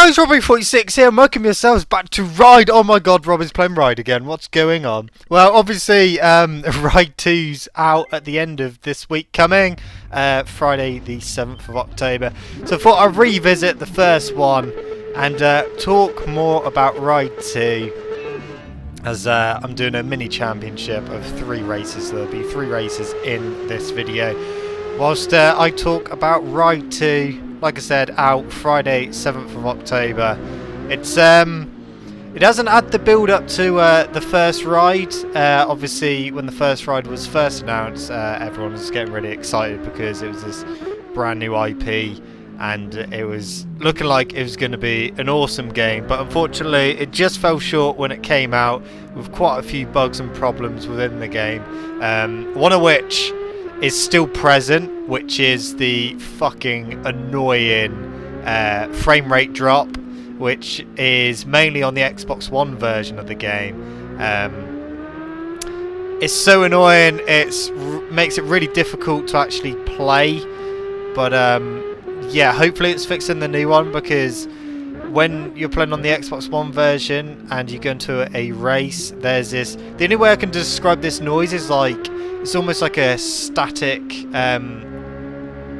guys, Robbie46 here, and welcome yourselves back to Ride. Oh my god, Robbie's playing Ride again. What's going on? Well, obviously, Ride 2's out at the end of this week coming, Friday the 7th of October. So I thought I'd revisit the first one and talk more about Ride 2, as I'm doing a mini championship of 3 races. There'll be 3 races in this video, whilst I talk about Ride 2. Like I said, out Friday 7th of October. It's it hasn't had the build up to the first ride. Obviously, when the first ride was first announced, everyone was getting really excited because it was this brand new IP, and it was looking like it was going to be an awesome game. But unfortunately, it just fell short when it came out, with quite a few bugs and problems within the game. One of which is still present, which is the fucking annoying frame rate drop, which is mainly on the Xbox One version of the game. It's so annoying, makes it really difficult to actually play, but yeah, hopefully it's fixed in the new one, because when you're playing on the Xbox One version and you go into a race, there's this, the only way I can describe this noise is like, it's almost like a static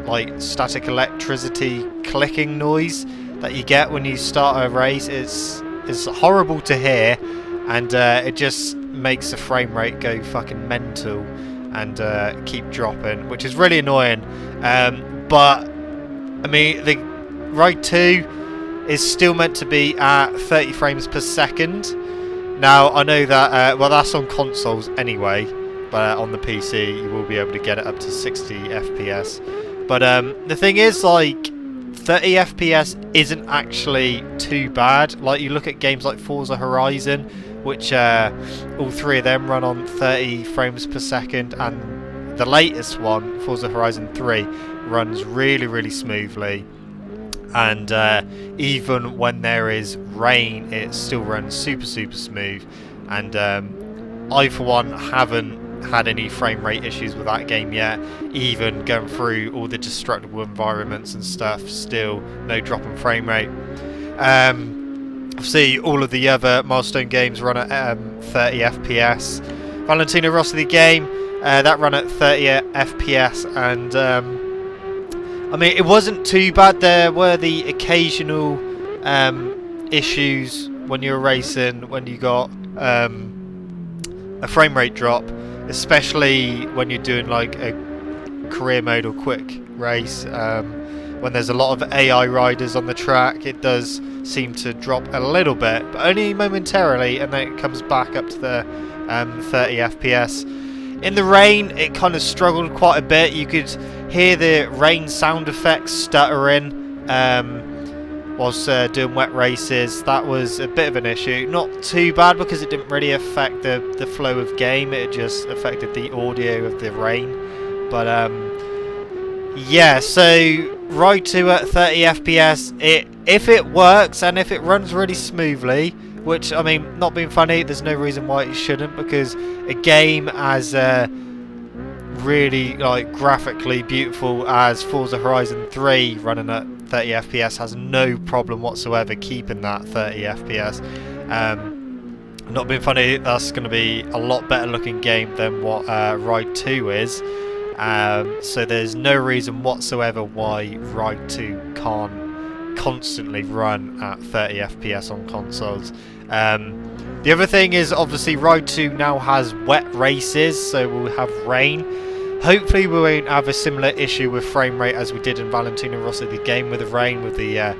electricity clicking noise that you get when you start a race. It's horrible to hear, and it just makes the frame rate go fucking mental and keep dropping, which is really annoying. But I mean, the Ride 2 is still meant to be at 30 frames per second. Now I know that well, that's on consoles anyway, but on the PC you will be able to get it up to 60 FPS. But the thing is, like, 30 FPS isn't actually too bad. Like, you look at games like Forza Horizon, which all 3 of them run on 30 frames per second, and the latest one, Forza Horizon 3, runs really smoothly. And even when there is rain, it still runs super smooth. And I, for one, haven't had any frame rate issues with that game yet. Even going through all the destructible environments and stuff, still no drop in frame rate. Obviously, all of the other Milestone games run at 30 FPS. Valentino Rossi the game, that run at 30 FPS, and I mean, it wasn't too bad. There were the occasional issues when you were racing, when you got a frame rate drop, especially when you're doing like a career mode or quick race. When there's a lot of AI riders on the track, it does seem to drop a little bit, but only momentarily, and then it comes back up to the 30 FPS. In the rain, it kind of struggled quite a bit. You could hear the rain sound effects stuttering whilst doing wet races. That was a bit of an issue. Not too bad, because it didn't really affect the flow of game. It just affected the audio of the rain. But yeah, so Ride 2 at 30 FPS, if it works and if it runs really smoothly, which, I mean, not being funny, there's no reason why it shouldn't, because a game as really like graphically beautiful as Forza Horizon 3 running at 30 FPS has no problem whatsoever keeping that 30 FPS. Not being funny, that's going to be a lot better looking game than what Ride 2 is. So there's no reason whatsoever why Ride 2 can't constantly run at 30 FPS on consoles. The other thing is, obviously, Ride 2 now has wet races, so we'll have rain. Hopefully we won't have a similar issue with frame rate as we did in Valentino Rossi the game with the rain, with the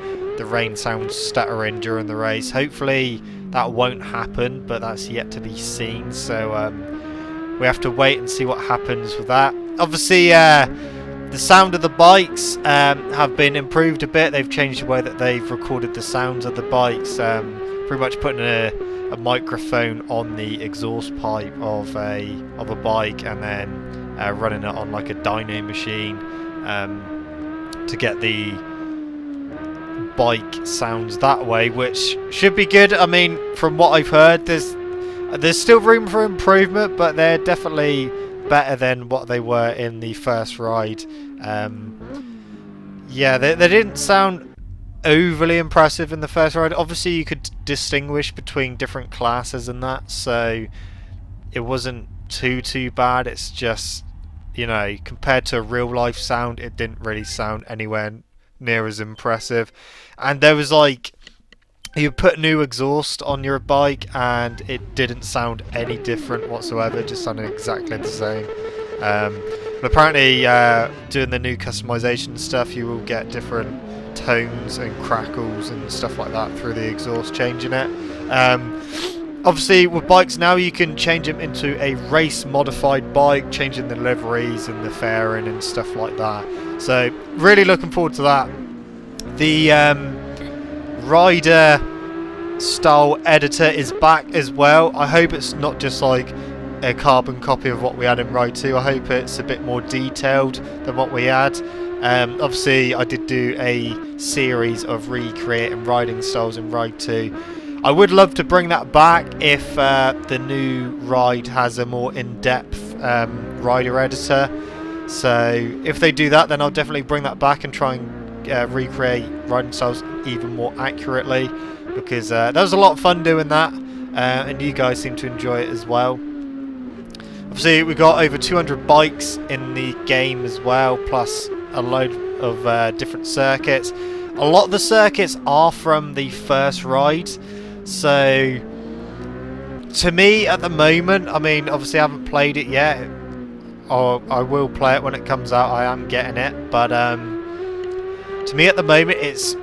rain sound stuttering during the race. Hopefully that won't happen, but that's yet to be seen, so we have to wait and see what happens with that. Obviously, the sound of the bikes have been improved a bit. They've changed the way that they've recorded the sounds of the bikes, pretty much putting a microphone on the exhaust pipe of a bike, and then running it on like a dyno machine to get the bike sounds that way, which should be good. I mean, from what I've heard, there's still room for improvement, but they're definitely better than what they were in the first ride. Yeah, they didn't sound overly impressive in the first ride. Obviously, you could distinguish between different classes and that, so it wasn't too bad. It's just, you know, compared to a real life sound, it didn't really sound anywhere near as impressive. And there was like, you put new exhaust on your bike and it didn't sound any different whatsoever, just sounded exactly the same. But apparently, doing the new customization stuff, you will get different tones and crackles and stuff like that through the exhaust, changing it. Obviously, with bikes now, you can change them into a race modified bike, changing the liveries and the fairing and stuff like that. So, really looking forward to that. The rider style editor is back as well. I hope it's not just like a carbon copy of what we had in Ride 2. I hope it's a bit more detailed than what we had. Obviously, I did do a series of recreating riding styles in Ride 2. I would love to bring that back if the new ride has a more in-depth rider editor. So if they do that, then I'll definitely bring that back and try and recreate riding styles even more accurately, because that was a lot of fun doing that, and you guys seem to enjoy it as well. Obviously, we got over 200 bikes in the game as well, plus a load of different circuits. A lot of the circuits are from the first ride, so to me at the moment, I mean, obviously I haven't played it yet, or I will play it when it comes out. I am getting it, but to me at the moment it's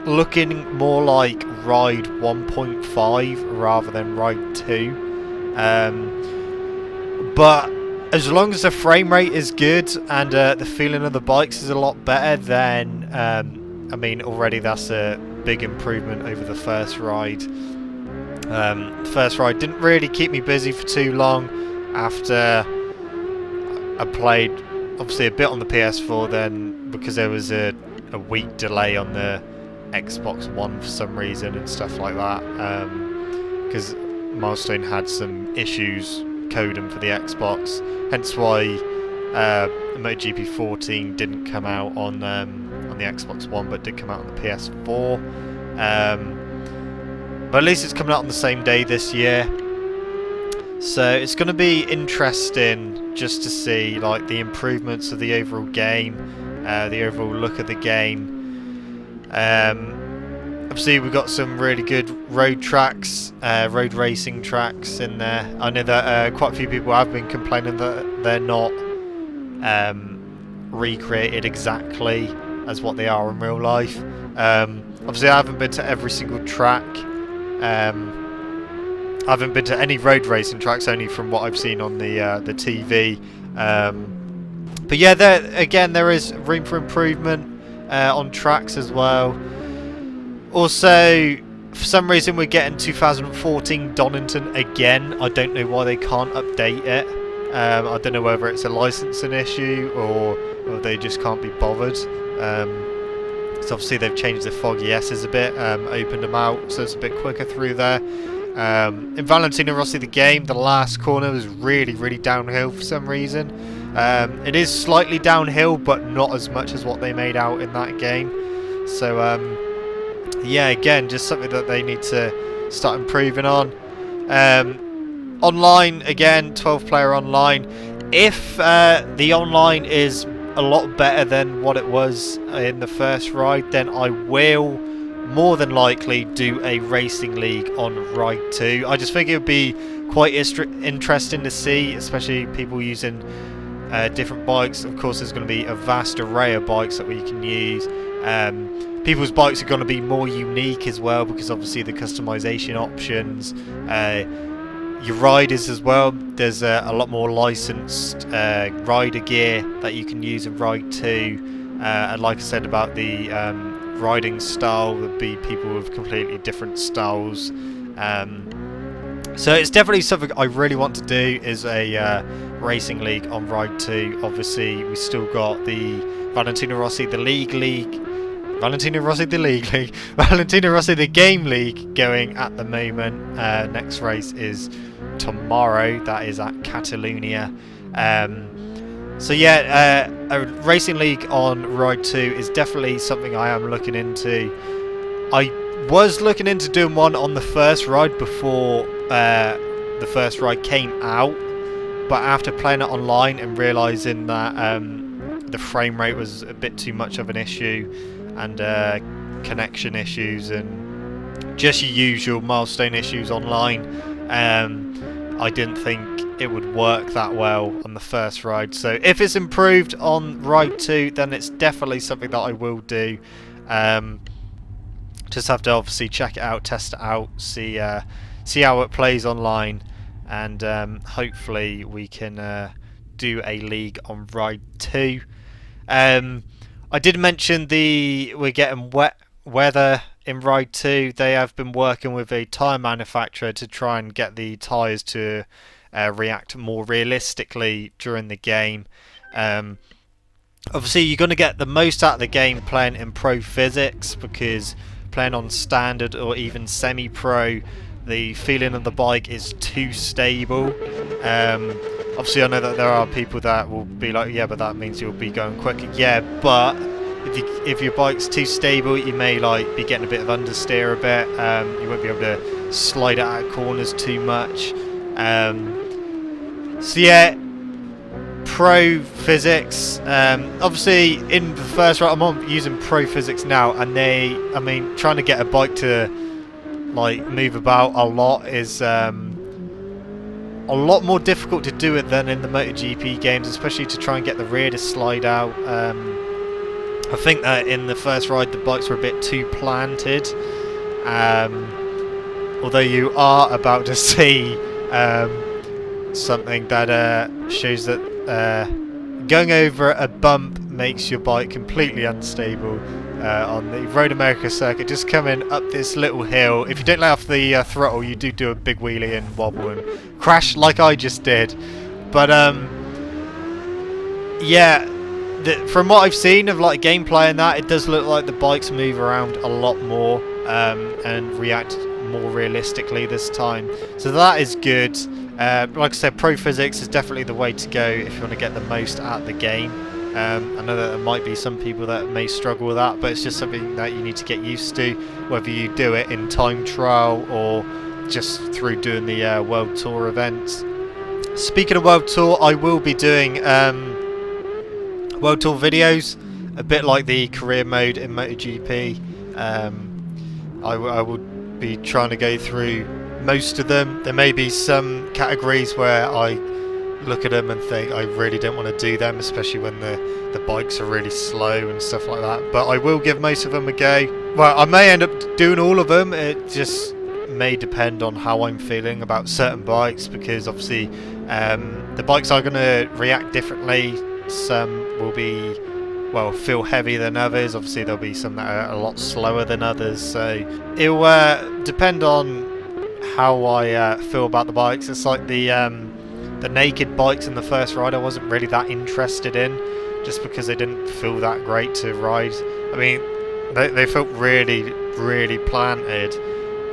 looking more like Ride 1.5 rather than Ride 2. But as long as the frame rate is good and the feeling of the bikes is a lot better, then I mean, already that's a big improvement over the first ride. The first ride didn't really keep me busy for too long after I played obviously a bit on the PS4, then because there was a week delay on the Xbox One for some reason and stuff like that, because Milestone had some issues coding for the Xbox, hence why MotoGP 14 didn't come out on the Xbox One but did come out on the PS4. But at least it's coming out on the same day this year, so it's going to be interesting just to see like the improvements of the overall game, the overall look of the game. Obviously we've got some really good road tracks, road racing tracks in there. I know that quite a few people have been complaining that they're not recreated exactly as what they are in real life. Obviously I haven't been to every single track. I haven't been to any road racing tracks, only from what I've seen on the TV. But yeah, there is room for improvement on tracks as well. Also, for some reason we're getting 2014 Donington again. I don't know why they can't update it. I don't know whether it's a licensing issue or they just can't be bothered. So obviously they've changed the foggy S's a bit, opened them out so it's a bit quicker through there. In Valentino Rossi the game, the last corner was really downhill for some reason. It is slightly downhill, but not as much as what they made out in that game. So yeah, again, just something that they need to start improving on. Online, again, 12-player online. If the online is a lot better than what it was in the first ride, then I will more than likely do a racing league on Ride 2. I just think it would be quite interesting to see, especially people using different bikes. Of course, there's going to be a vast array of bikes that we can use. People's bikes are going to be more unique as well, because obviously the customization options, your riders as well, there's a lot more licensed rider gear that you can use in Ride 2, and like I said about the riding style, would be people with completely different styles. So it's definitely something I really want to do, is a racing league on Ride 2. Obviously we still got the Valentino Rossi the Valentino Rossi the Game League going at the moment. Next race is tomorrow, that is at Catalonia. So yeah, a racing league on Ride 2 is definitely something I am looking into. I was looking into doing one on the first ride before the first ride came out, but after playing it online and realising that the frame rate was a bit too much of an issue, and connection issues and just your usual milestone issues online, I didn't think it would work that well on the first ride. So if it's improved on Ride 2, then it's definitely something that I will do. Just have to obviously check it out, test it out, see how it plays online, and hopefully we can do a league on Ride 2. I did mention we're getting wet weather in Ride 2. They have been working with a tyre manufacturer to try and get the tyres to react more realistically during the game. Obviously, you're going to get the most out of the game playing in Pro Physics, because playing on Standard or even Semi-Pro, the feeling of the bike is too stable. Obviously, I know that there are people that will be like, yeah, but that means you'll be going quicker. Yeah, but if your bike's too stable, you may like be getting a bit of understeer a bit. You won't be able to slide it out of corners too much. So yeah, Pro Physics. Obviously, in the first ride, I'm using Pro Physics now, and trying to get a bike to like move about a lot is a lot more difficult to do it than in the MotoGP games, especially to try and get the rear to slide out. I think that in the first ride the bikes were a bit too planted, although you are about to see something that shows that going over a bump makes your bike completely unstable on the Road America circuit. Just coming up this little hill, if you don't let off the throttle, you do a big wheelie and wobble and crash like I just did. But yeah, from what I've seen of like gameplay and that, it does look like the bikes move around a lot more and react more realistically this time, so that is good. Like I said, Pro Physics is definitely the way to go if you want to get the most out of the game. I know that there might be some people that may struggle with that, but it's just something that you need to get used to, whether you do it in time trial or just through doing the World Tour events. Speaking of World Tour, I will be doing World Tour videos, a bit like the career mode in MotoGP. I will be trying to go through most of them. There may be some categories where I look at them and think I really don't want to do them, especially when the bikes are really slow and stuff like that, but I will give most of them a go. Well, I may end up doing all of them. It just may depend on how I'm feeling about certain bikes, because obviously the bikes are going to react differently. Some will be, well, feel heavier than others. Obviously there'll be some that are a lot slower than others, so it'll depend on how I feel about the bikes. It's like the naked bikes in the first ride I wasn't really that interested in, just because they didn't feel that great to ride. I mean, they felt really, really planted,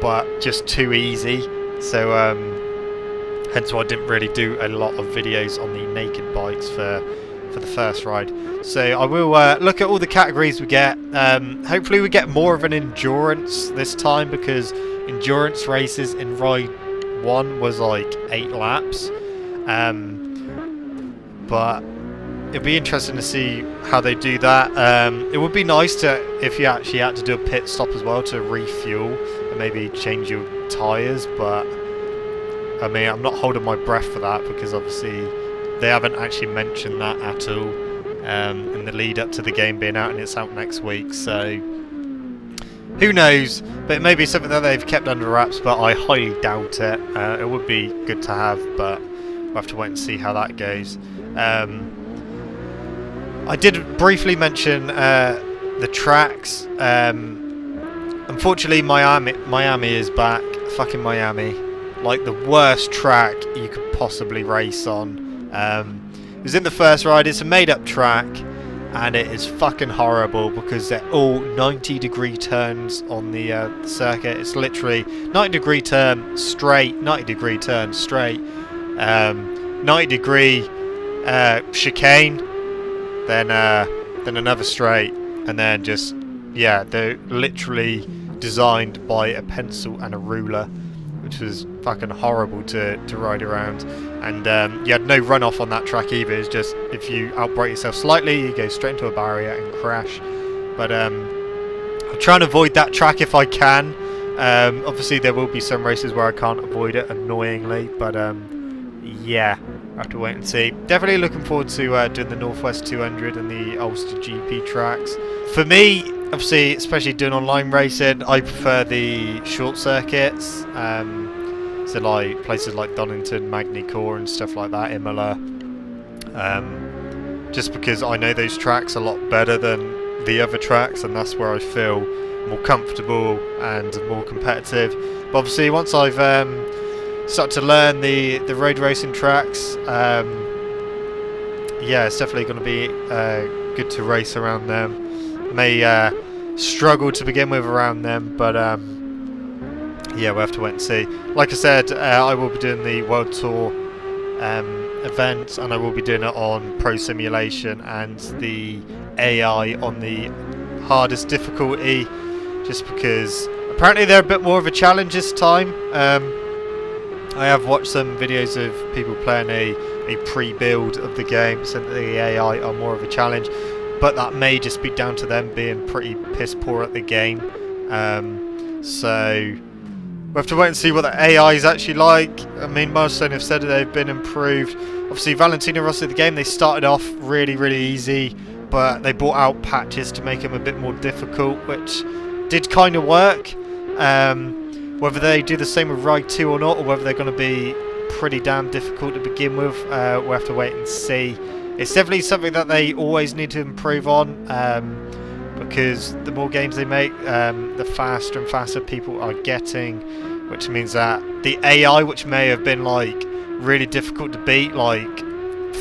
but just too easy. So hence why I didn't really do a lot of videos on the naked bikes for the first ride. So I will look at all the categories we get. Hopefully we get more of an endurance this time, because endurance races in Ride 1 was like 8 laps. But it'd be interesting to see how they do that. It would be nice to, if you actually had to do a pit stop as well to refuel and maybe change your tyres, but I mean, I'm not holding my breath for that, because obviously they haven't actually mentioned that at all in the lead up to the game being out, and it's out next week, so who knows. But it may be something that they've kept under wraps, but I highly doubt it. It would be good to have, but we'll have to wait and see how that goes. I did briefly mention the tracks. Unfortunately, Miami is back. Fucking Miami. Like the worst track you could possibly race on. It was in the first ride. It's a made-up track, and it is fucking horrible because they're all 90-degree turns on the circuit. It's literally 90-degree turn straight, 90-degree turn straight, 90-degree chicane, then another straight, and then just, yeah, they're literally designed by a pencil and a ruler, which was fucking horrible to ride around. And you had no runoff on that track either. It's just if you outbrake yourself slightly, you go straight into a barrier and crash. But I'm trying to avoid that track if I can. Obviously there will be some races where I can't avoid it, annoyingly, but yeah, I have to wait and see. Definitely looking forward to doing the Northwest 200 and the Ulster GP tracks. For me, obviously, especially doing online racing, I prefer the short circuits. So like places like Donington, Magny-Cours and stuff like that, Imola. Just because I know those tracks a lot better than the other tracks, and that's where I feel more comfortable and more competitive. But obviously, once I've started to learn the road racing tracks, yeah, it's definitely going to be good to race around them. May struggle to begin with around them, but yeah, we'll have to wait and see. Like I said, I will be doing the World Tour event, and I will be doing it on Pro Simulation and the AI on the hardest difficulty, just because apparently they're a bit more of a challenge this time. I have watched some videos of people playing a pre-build of the game, so that the AI are more of a challenge, but that may just be down to them being pretty piss poor at the game. So we'll have to wait and see what the AI is actually like. I mean, Milestone have said that they've been improved. Obviously, Valentino Rossi, the game, they started off really, really easy, but they brought out patches to make them a bit more difficult, which did kind of work. Whether they do the same with Ride 2 or not, or whether they're going to be pretty damn difficult to begin with, we'll have to wait and see. It's definitely something that they always need to improve on, because the more games they make, the faster and faster people are getting, which means that the AI, which may have been like really difficult to beat like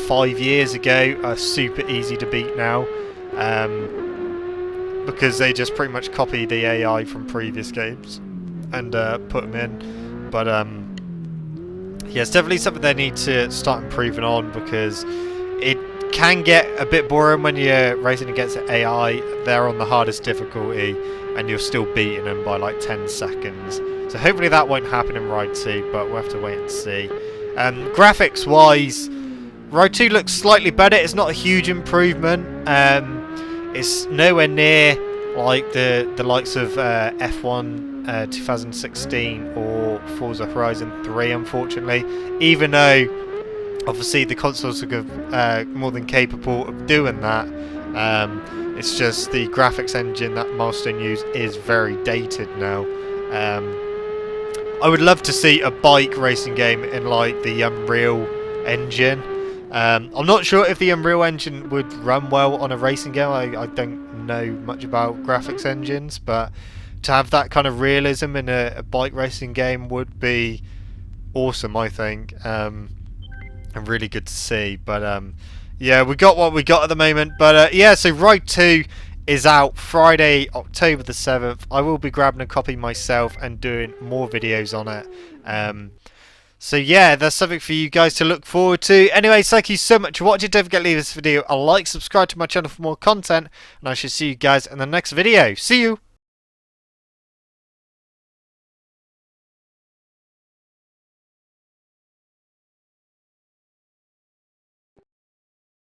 5 years ago, are super easy to beat now, because they just pretty much copy the AI from previous games and put them in. But yeah, it's definitely something they need to start improving on, because it can get a bit boring when you're racing against the AI. They're on the hardest difficulty and you're still beating them by like 10 seconds. So hopefully that won't happen in Ride 2, but we'll have to wait and see. Graphics wise, Ride 2 looks slightly better. It's not a huge improvement. It's nowhere near like the likes of F1 2016 or Forza Horizon 3, unfortunately, even though obviously the consoles are more than capable of doing that. It's just the graphics engine that Milestone use is very dated now. I would love to see a bike racing game in like the Unreal engine. I'm not sure if the Unreal engine would run well on a racing game. I don't know much about graphics engines, but to have that kind of realism in a bike racing game would be awesome, I think. And really good to see. But yeah, we got what we got at the moment. But yeah, so Ride 2 is out Friday, October the 7th. I will be grabbing a copy myself and doing more videos on it. So yeah, that's something for you guys to look forward to. Anyways, thank you so much for watching. Don't forget to leave this video a like, subscribe to my channel for more content, and I shall see you guys in the next video. See you!